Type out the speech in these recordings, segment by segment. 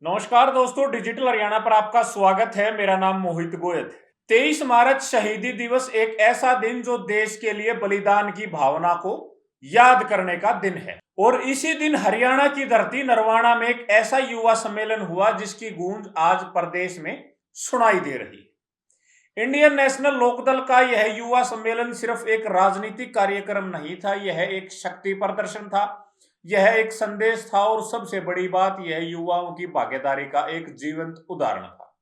नमस्कार दोस्तों, डिजिटल हरियाणा पर आपका स्वागत है। मेरा नाम मोहित गोयल है। 23 मार्च शहीदी दिवस एक ऐसा दिन जो देश के लिए बलिदान की भावना को याद करने का दिन है। और इसी दिन हरियाणा की धरती नरवाना में एक ऐसा युवा सम्मेलन हुआ जिसकी गूंज आज प्रदेश में सुनाई दे रही है। इंडियन नेशनल लोकदल का यह युवा सम्मेलन सिर्फ एक राजनीतिक कार्यक्रम नहीं था, यह एक शक्ति प्रदर्शन था, यह एक संदेश था और सबसे बड़ी बात यह युवाओं की भागीदारी का एक जीवंत उदाहरण था।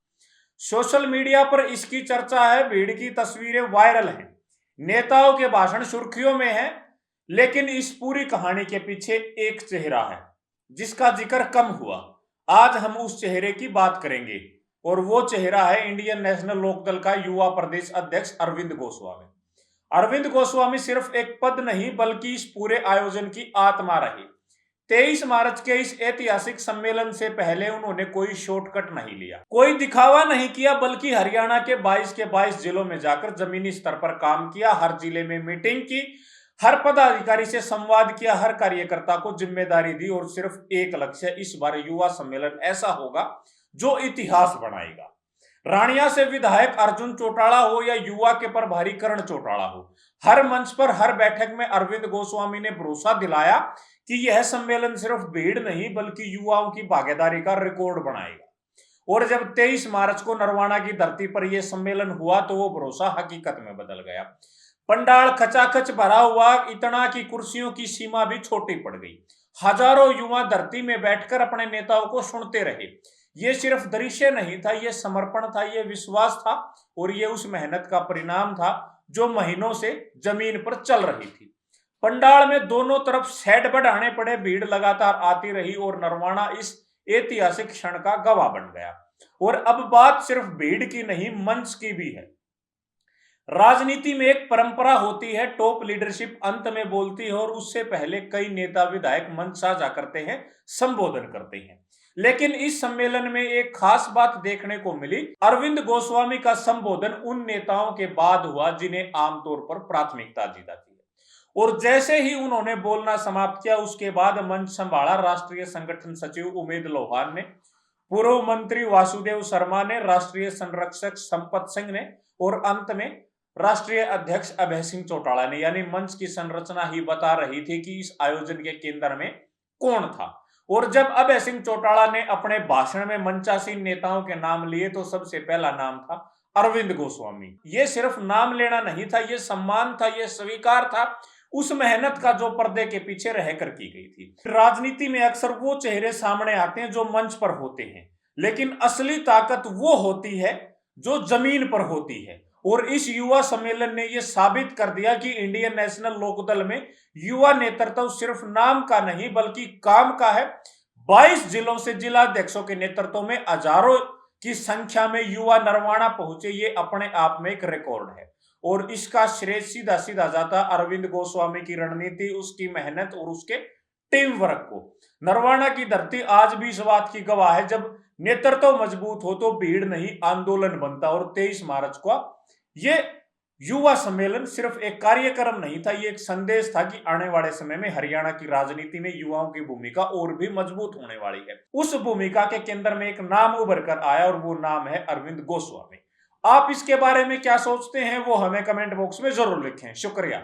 सोशल मीडिया पर इसकी चर्चा है, भीड़ की तस्वीरें वायरल हैं, नेताओं के भाषण सुर्खियों में हैं, लेकिन इस पूरी कहानी के पीछे एक चेहरा है जिसका जिक्र कम हुआ। आज हम उस चेहरे की बात करेंगे और वो चेहरा है इंडियन नेशनल लोकदल का युवा प्रदेश अध्यक्ष अरविंद गोस्वामी। अरविंद गोस्वामी सिर्फ एक पद नहीं बल्कि इस पूरे आयोजन की आत्मा रही। 23 मार्च के इस ऐतिहासिक सम्मेलन से पहले उन्होंने कोई शॉर्टकट नहीं लिया, कोई दिखावा नहीं किया, बल्कि हरियाणा के 22 के 22 जिलों में जाकर जमीनी स्तर पर काम किया, हर जिले में मीटिंग की, हर पदाधिकारी से संवाद किया, हर कार्यकर्ता को जिम्मेदारी दी और सिर्फ एक लक्ष्य, इस बार युवा सम्मेलन ऐसा होगा जो इतिहास बनाएगा। रानिया से विधायक अर्जुन चौटाला हो या युवा के प्रभारी करण चौटाला हो, हर मंच पर हर बैठक में अरविंद गोस्वामी ने भरोसा दिलाया कि यह सम्मेलन सिर्फ भीड़ नहीं बल्कि युवाओं की भागीदारी का रिकॉर्ड बनाएगा। और जब 23 मार्च को नरवाना की धरती पर यह सम्मेलन हुआ तो वो भरोसा हकीकत में बदल गया। पंडाल खचाखच भरा हुआ, इतना की कुर्सियों की सीमा भी छोटी पड़ गई। हजारों युवा धरती में बैठकर अपने नेताओं को सुनते रहे। ये सिर्फ दृश्य नहीं था, ये समर्पण था, ये विश्वास था और ये उस मेहनत का परिणाम था जो महीनों से जमीन पर चल रही थी। पंडाल में दोनों तरफ शेड बढ़ाने पड़े, भीड़ लगातार आती रही और नरवाना इस ऐतिहासिक क्षण का गवाह बन गया। और अब बात सिर्फ भीड़ की नहीं, मंच की भी है। राजनीति में एक परंपरा होती है, टॉप लीडरशिप अंत में बोलती है और उससे पहले कई नेता विधायक मंच साझा करते हैं, संबोधन करते हैं। लेकिन इस सम्मेलन में एक खास बात देखने को मिली। अरविंद गोस्वामी का संबोधन उन नेताओं के बाद हुआ जिन्हें आमतौर पर प्राथमिकता दी जाती है। और जैसे ही उन्होंने बोलना समाप्त किया उसके बाद मंच संभाला राष्ट्रीय संगठन सचिव उमेद लोहान ने, पूर्व मंत्री वासुदेव शर्मा ने, राष्ट्रीय संरक्षक संपत सिंह ने और अंत में राष्ट्रीय अध्यक्ष अभय सिंह चौटाला ने। यानी मंच की संरचना ही बता रही थी कि इस आयोजन के केंद्र में कौन था। और जब अभय सिंह चौटाला ने अपने भाषण में मंचासीन नेताओं के नाम लिए तो सबसे पहला नाम था अरविंद गोस्वामी। ये सिर्फ नाम लेना नहीं था, ये सम्मान था, ये स्वीकार था उस मेहनत का जो पर्दे के पीछे रहकर की गई थी। राजनीति में अक्सर वो चेहरे सामने आते हैं जो मंच पर होते हैं, लेकिन असली ताकत वो होती है जो जमीन पर होती है। और इस युवा सम्मेलन ने यह साबित कर दिया कि इंडियन नेशनल लोकदल में युवा नेतृत्व सिर्फ नाम का नहीं बल्कि काम का है। 22 जिलों से जिला अध्यक्षों के नेतृत्व में हजारों की संख्या में युवा नरवाना पहुंचे, ये अपने आप में एक रिकॉर्ड है। और इसका श्रेय सीधा सीधा जाता अरविंद गोस्वामी की रणनीति, उसकी मेहनत और उसके टीम वर्क को। नरवाना की धरती आज भी इस बात की गवाह है, जब नेतृत्व मजबूत हो तो भीड़ नहीं आंदोलन बनता। और 23 मार्च को ये युवा सम्मेलन सिर्फ एक कार्यक्रम नहीं था, ये एक संदेश था कि आने वाले समय में हरियाणा की राजनीति में युवाओं की भूमिका और भी मजबूत होने वाली है। उस भूमिका के केंद्र में एक नाम उभर कर आया और वो नाम है अरविंद गोस्वामी। आप इसके बारे में क्या सोचते हैं वो हमें कमेंट बॉक्स में जरूर लिखें। शुक्रिया।